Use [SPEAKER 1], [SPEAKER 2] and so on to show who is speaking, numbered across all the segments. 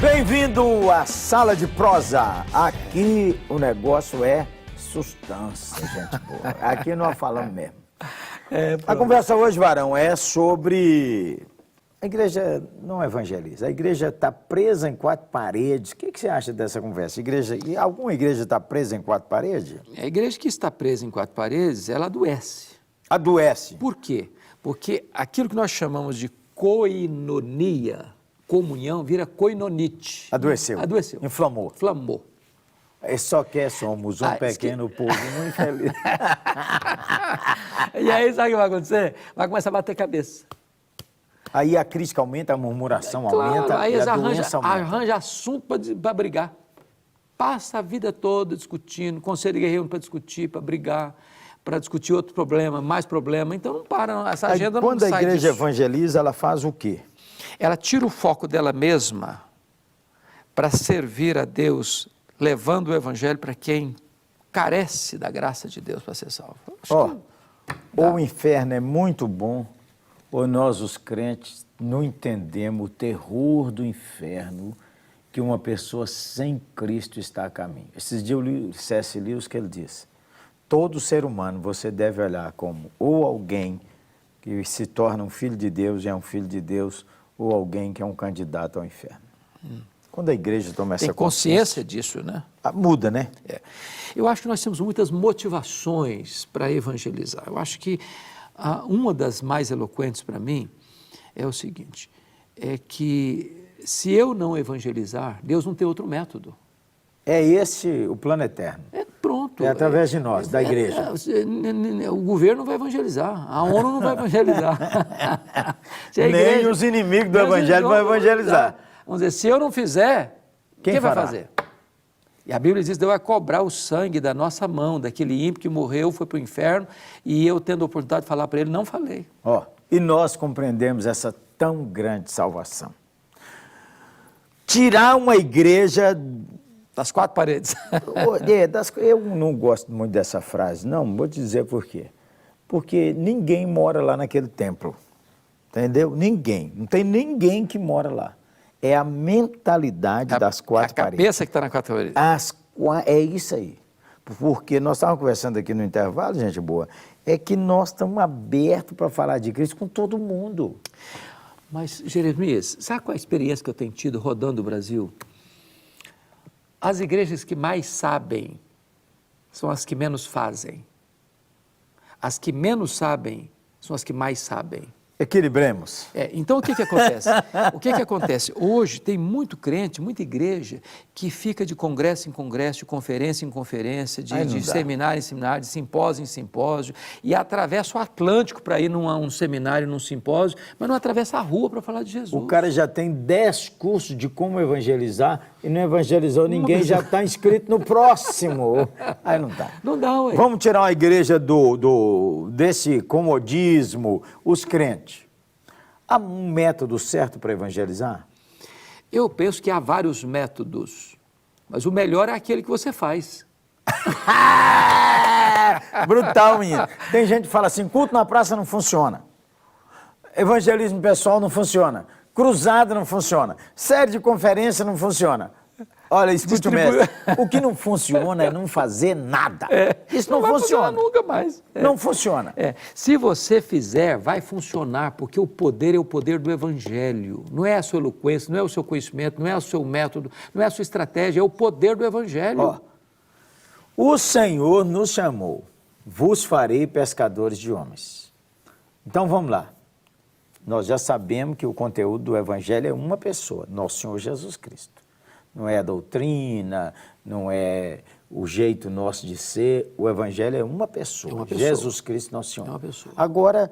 [SPEAKER 1] Bem-vindo à Sala de Prosa. Aqui o negócio é sustância, gente boa. Aqui nós falamos mesmo. A conversa hoje, Varão, é sobre... A igreja não evangeliza. A igreja está presa em quatro paredes. O que você acha dessa conversa? Alguma igreja está presa em quatro paredes?
[SPEAKER 2] A igreja que está presa em quatro paredes, ela adoece.
[SPEAKER 1] Adoece.
[SPEAKER 2] Por quê? Porque aquilo que nós chamamos de koinonia, comunhão, vira koinonite.
[SPEAKER 1] Adoeceu.
[SPEAKER 2] Adoeceu.
[SPEAKER 1] Inflamou.
[SPEAKER 2] Inflamou.
[SPEAKER 1] Só que somos um pequeno povo muito infeliz.
[SPEAKER 2] E aí, sabe o que vai acontecer? Vai começar a bater cabeça.
[SPEAKER 1] Aí a crítica aumenta, a murmuração
[SPEAKER 2] Claro,
[SPEAKER 1] aumenta
[SPEAKER 2] aí
[SPEAKER 1] e
[SPEAKER 2] eles
[SPEAKER 1] a doença aumenta.
[SPEAKER 2] arranja assunto para brigar. Passa a vida toda discutindo, conselho de guerreiro para discutir, para brigar, para discutir outro problema, mais problema. Então não para, essa agenda não sai disso.
[SPEAKER 1] Quando a igreja evangeliza, ela faz o quê?
[SPEAKER 2] Ela tira o foco dela mesma para servir a Deus, levando o evangelho para quem carece da graça de Deus para ser salvo.
[SPEAKER 1] Ou o inferno é muito bom, ou nós, os crentes, não entendemos o terror do inferno que uma pessoa sem Cristo está a caminho. Esses dias eu li C.S. Lewis que ele disse, todo ser humano você deve olhar como ou alguém que se torna um filho de Deus e é um filho de Deus, ou alguém que é um candidato ao inferno. Quando a igreja toma essa
[SPEAKER 2] consciência disso, né?
[SPEAKER 1] Muda, né?
[SPEAKER 2] Eu acho que nós temos muitas motivações para evangelizar. Eu acho que uma das mais eloquentes para mim é o seguinte, é que se eu não evangelizar, Deus não tem outro método.
[SPEAKER 1] É esse o plano eterno.
[SPEAKER 2] Pronto.
[SPEAKER 1] É através de nós, da igreja.
[SPEAKER 2] O governo não vai evangelizar, a ONU não vai evangelizar.
[SPEAKER 1] Nem os inimigos do evangelho vão evangelizar.
[SPEAKER 2] Vamos dizer, se eu não fizer, quem vai fazer? E a Bíblia diz que Deus vai cobrar o sangue da nossa mão, daquele ímpio que morreu, foi para o inferno, e eu tendo a oportunidade de falar para ele, não falei.
[SPEAKER 1] E nós compreendemos essa tão grande salvação. Tirar uma igreja...
[SPEAKER 2] Das quatro paredes.
[SPEAKER 1] Eu não gosto muito dessa frase, não, vou te dizer por quê. Porque ninguém mora lá naquele templo, entendeu? Ninguém, não tem ninguém que mora lá. É a mentalidade das quatro paredes.
[SPEAKER 2] A cabeça que está na quatro paredes.
[SPEAKER 1] É isso aí. Porque nós estávamos conversando aqui no intervalo, gente boa, é que nós estamos abertos para falar de Cristo com todo mundo.
[SPEAKER 2] Mas, Jeremias, sabe qual é a experiência que eu tenho tido rodando o Brasil? As igrejas que mais sabem são as que menos fazem. As que menos sabem são as que mais sabem.
[SPEAKER 1] Equilibremos.
[SPEAKER 2] Então, o que acontece? O que acontece? Hoje tem muito crente, muita igreja, que fica de congresso em congresso, de conferência em conferência, de seminário em seminário, de simpósio em simpósio, e atravessa o Atlântico para ir num seminário, num simpósio, mas não atravessa a rua para falar de Jesus.
[SPEAKER 1] O cara já tem 10 cursos de como evangelizar e não evangelizou ninguém, já está inscrito no próximo. Aí não dá.
[SPEAKER 2] Não dá, ué.
[SPEAKER 1] Vamos tirar uma igreja desse comodismo, os crentes. Há um método certo para evangelizar?
[SPEAKER 2] Eu penso que há vários métodos, mas o melhor é aquele que você faz.
[SPEAKER 1] Brutal, menino. Tem gente que fala assim, culto na praça não funciona. Evangelismo pessoal não funciona. Cruzada não funciona. Série de conferência não funciona. Olha, escute o mestre. O que não funciona é não fazer nada. Isso não funciona.
[SPEAKER 2] Nunca mais.
[SPEAKER 1] Não funciona.
[SPEAKER 2] Se você fizer, vai funcionar, porque o poder é o poder do evangelho. Não é a sua eloquência, não é o seu conhecimento, não é o seu método, não é a sua estratégia, é o poder do evangelho.
[SPEAKER 1] O Senhor nos chamou, vos farei pescadores de homens. Então vamos lá. Nós já sabemos que o conteúdo do evangelho é uma pessoa, nosso Senhor Jesus Cristo. Não é a doutrina, não é o jeito nosso de ser, o evangelho é uma pessoa, Jesus Cristo, nosso Senhor.
[SPEAKER 2] É uma pessoa.
[SPEAKER 1] Agora,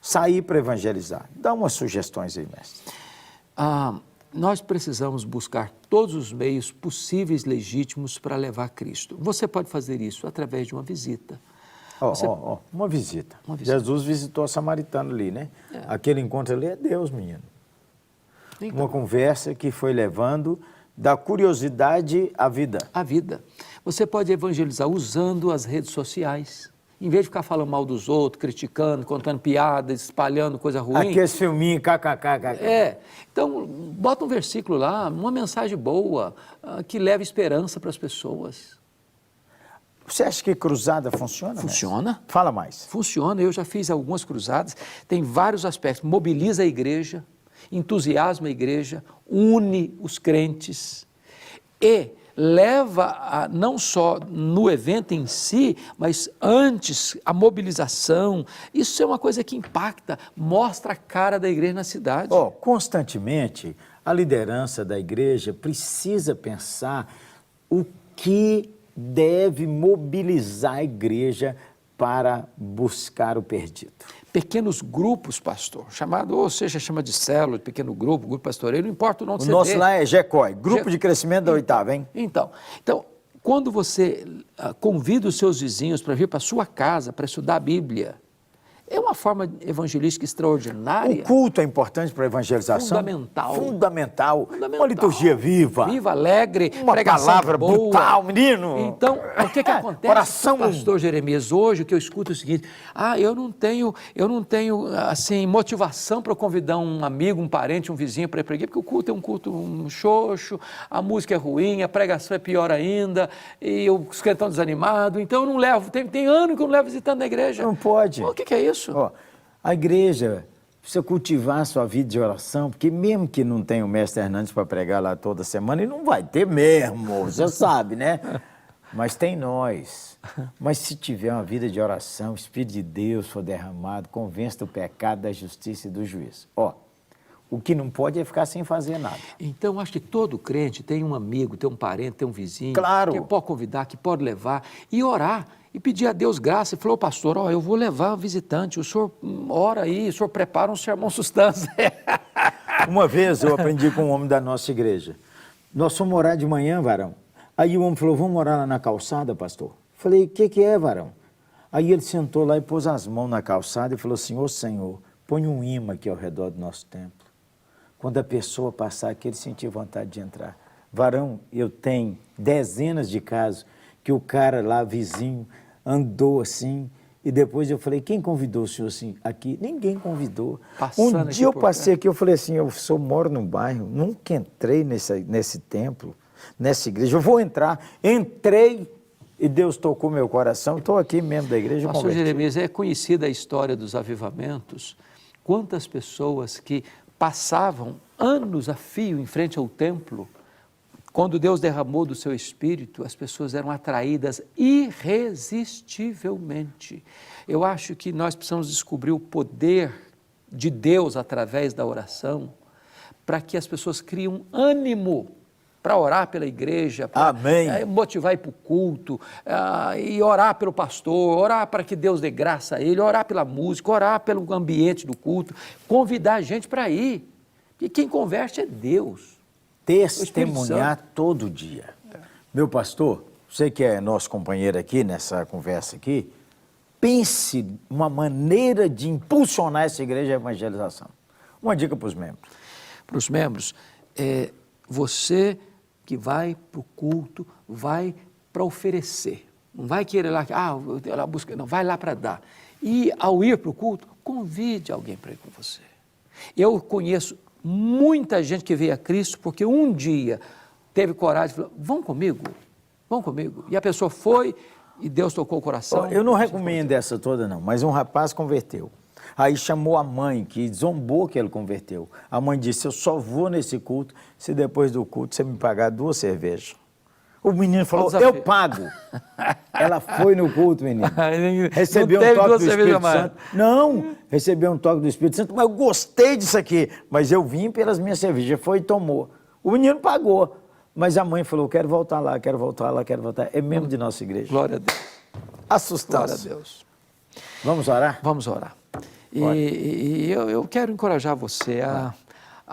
[SPEAKER 1] sair para evangelizar. Dá umas sugestões aí, mestre.
[SPEAKER 2] Nós precisamos buscar todos os meios possíveis, legítimos, para levar Cristo. Você pode fazer isso através de uma visita.
[SPEAKER 1] Uma visita. Jesus visitou a samaritana ali, né? Aquele encontro ali é Deus, menino. Então, uma conversa que foi levando da curiosidade à vida.
[SPEAKER 2] A vida. Você pode evangelizar usando as redes sociais. Em vez de ficar falando mal dos outros, criticando, contando piadas, espalhando coisa ruim.
[SPEAKER 1] Aqueles filminhos, kkkk.
[SPEAKER 2] Então, bota um versículo lá, uma mensagem boa, que leva esperança para as pessoas.
[SPEAKER 1] Você acha que cruzada funciona?
[SPEAKER 2] Funciona.
[SPEAKER 1] Mestre? Fala mais.
[SPEAKER 2] Funciona, eu já fiz algumas cruzadas, tem vários aspectos. Mobiliza a igreja, entusiasma a igreja, une os crentes e leva não só no evento em si, mas antes, a mobilização. Isso é uma coisa que impacta, mostra a cara da igreja na cidade.
[SPEAKER 1] Constantemente, a liderança da igreja precisa pensar o que deve mobilizar a igreja para buscar o perdido.
[SPEAKER 2] Pequenos grupos, pastor, chamado, ou seja, chama de célula, de pequeno grupo, grupo pastoreiro, não importa o nome que você dê.
[SPEAKER 1] O nosso lá é GECOI, Grupo de Crescimento da Oitava, hein?
[SPEAKER 2] Então, quando você convida os seus vizinhos para vir para a sua casa para estudar a Bíblia, é uma forma evangelística extraordinária.
[SPEAKER 1] O culto é importante para a evangelização? Fundamental. Uma liturgia viva.
[SPEAKER 2] Viva, alegre,
[SPEAKER 1] uma
[SPEAKER 2] pregação
[SPEAKER 1] palavra
[SPEAKER 2] boa.
[SPEAKER 1] brutal, menino.
[SPEAKER 2] Então, o que acontece,
[SPEAKER 1] coração...
[SPEAKER 2] pastor Jeremias, hoje o que eu escuto é o seguinte, eu não tenho assim, motivação para convidar um amigo, um parente, um vizinho para ir para a igreja, porque o culto é um culto xoxo, a música é ruim, a pregação é pior ainda, e os crentes estão desanimados, então eu não levo, tem ano que eu não levo visitando na igreja.
[SPEAKER 1] Não pode.
[SPEAKER 2] O que é isso?
[SPEAKER 1] A igreja precisa cultivar a sua vida de oração, porque mesmo que não tenha o mestre Hernandes para pregar lá toda semana, e não vai ter mesmo, você sabe, né? Mas tem nós. Mas se tiver uma vida de oração, o Espírito de Deus for derramado, convence do pecado, da justiça e do juízo. O que não pode é ficar sem fazer nada.
[SPEAKER 2] Então, acho que todo crente tem um amigo, tem um parente, tem um vizinho,
[SPEAKER 1] claro,
[SPEAKER 2] que pode convidar, que pode levar e orar. E pedir a Deus graça, e falou, pastor, eu vou levar um visitante, o senhor ora aí, o senhor prepara um sermão substância.
[SPEAKER 1] Uma vez eu aprendi com um homem da nossa igreja, nós fomos orar de manhã, varão, aí o homem falou, vamos orar lá na calçada, pastor? Falei, o que é, varão? Aí ele sentou lá e pôs as mãos na calçada e falou assim, ô Senhor, põe um imã aqui ao redor do nosso templo, quando a pessoa passar aqui, ele sentir vontade de entrar. Varão, eu tenho dezenas de casos que o cara lá, vizinho, andou assim, e depois eu falei, quem convidou o senhor assim aqui? Ninguém convidou. Um dia eu passei aqui, eu falei assim, eu moro num bairro, nunca entrei nesse templo, nessa igreja, eu vou entrar. Entrei e Deus tocou meu coração, estou aqui mesmo da igreja.
[SPEAKER 2] Pastor Jeremias, é conhecida a história dos avivamentos, quantas pessoas que passavam anos a fio em frente ao templo, quando Deus derramou do seu Espírito, as pessoas eram atraídas irresistivelmente. Eu acho que nós precisamos descobrir o poder de Deus através da oração, para que as pessoas criem ânimo para orar pela igreja, para motivar ir para o culto, e orar pelo pastor, orar para que Deus dê graça a ele, orar pela música, orar pelo ambiente do culto, convidar a gente para ir. E quem converte é Deus.
[SPEAKER 1] Testemunhar todo dia. Meu pastor, você que é nosso companheiro aqui nessa conversa aqui, pense uma maneira de impulsionar essa igreja à evangelização. Uma dica para os membros.
[SPEAKER 2] Para os membros, você que vai para o culto, vai para oferecer. Não vai querer lá, ela busca, não, vai lá para dar. E ao ir para o culto, convide alguém para ir com você. Eu conheço muita gente que veio a Cristo porque um dia teve coragem e falou, vão comigo. E a pessoa foi e Deus tocou o coração.
[SPEAKER 1] Eu não recomendo essa toda não, mas um rapaz converteu. Aí chamou a mãe, que zombou que ele converteu. A mãe disse, eu só vou nesse culto se depois do culto você me pagar 2 cervejas. O menino falou, eu pago. Ela foi no culto, menino. Recebeu um toque do Espírito Santo. Não, recebeu um toque do Espírito Santo, mas eu gostei disso aqui. Mas eu vim pelas minhas cervejas. Foi e tomou. O menino pagou. Mas a mãe falou, quero voltar lá. É membro de nossa igreja.
[SPEAKER 2] Glória a Deus.
[SPEAKER 1] Assustado.
[SPEAKER 2] Glória a Deus.
[SPEAKER 1] Vamos orar?
[SPEAKER 2] Vamos orar. E eu quero encorajar você a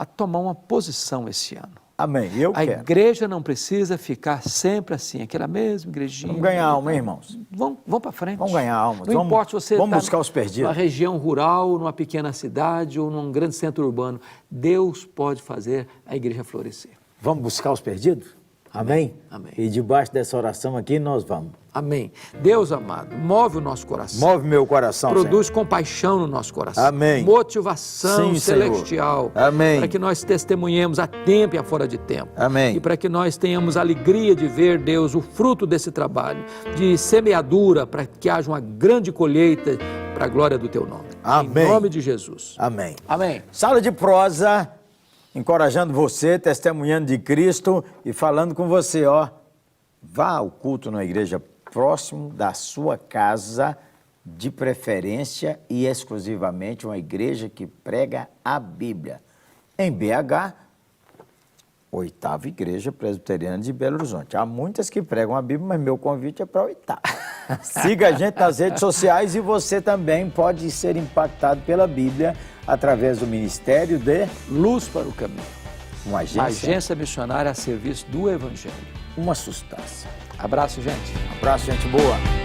[SPEAKER 2] tomar uma posição esse ano.
[SPEAKER 1] Amém,
[SPEAKER 2] A igreja não precisa ficar sempre assim, aquela mesma igrejinha.
[SPEAKER 1] Vamos ganhar alma, hein, irmãos?
[SPEAKER 2] Vamos para frente.
[SPEAKER 1] Vamos ganhar alma.
[SPEAKER 2] Não importa se você
[SPEAKER 1] vamos buscar os perdidos.
[SPEAKER 2] Numa região rural, numa pequena cidade ou num grande centro urbano. Deus pode fazer a igreja florescer.
[SPEAKER 1] Vamos buscar os perdidos? Amém?
[SPEAKER 2] Amém.
[SPEAKER 1] E debaixo dessa oração aqui nós vamos.
[SPEAKER 2] Amém. Deus amado, move o nosso coração.
[SPEAKER 1] Move meu coração,
[SPEAKER 2] Produz
[SPEAKER 1] Senhor.
[SPEAKER 2] compaixão no nosso coração.
[SPEAKER 1] Amém.
[SPEAKER 2] Motivação
[SPEAKER 1] Sim,
[SPEAKER 2] celestial.
[SPEAKER 1] Senhor. Amém.
[SPEAKER 2] Para que nós testemunhemos a tempo e a fora de tempo.
[SPEAKER 1] Amém.
[SPEAKER 2] E para que nós tenhamos alegria de ver, Deus, o fruto desse trabalho, de semeadura, para que haja uma grande colheita para a glória do Teu nome.
[SPEAKER 1] Amém.
[SPEAKER 2] Em nome de Jesus.
[SPEAKER 1] Amém.
[SPEAKER 2] Amém.
[SPEAKER 1] Sala de prosa, encorajando você, testemunhando de Cristo e falando com você, ó. Vá ao culto na igreja próximo da sua casa, de preferência e exclusivamente uma igreja que prega a Bíblia. Em BH, 8ª Igreja Presbiteriana de Belo Horizonte. Há muitas que pregam a Bíblia, mas meu convite é para a 8ª. Siga a gente nas redes sociais e você também pode ser impactado pela Bíblia através do Ministério de
[SPEAKER 2] Luz para o caminho.
[SPEAKER 1] uma
[SPEAKER 2] Agência missionária a serviço do Evangelho.
[SPEAKER 1] uma sustância.
[SPEAKER 2] Abraço, gente.
[SPEAKER 1] Abraço, gente boa.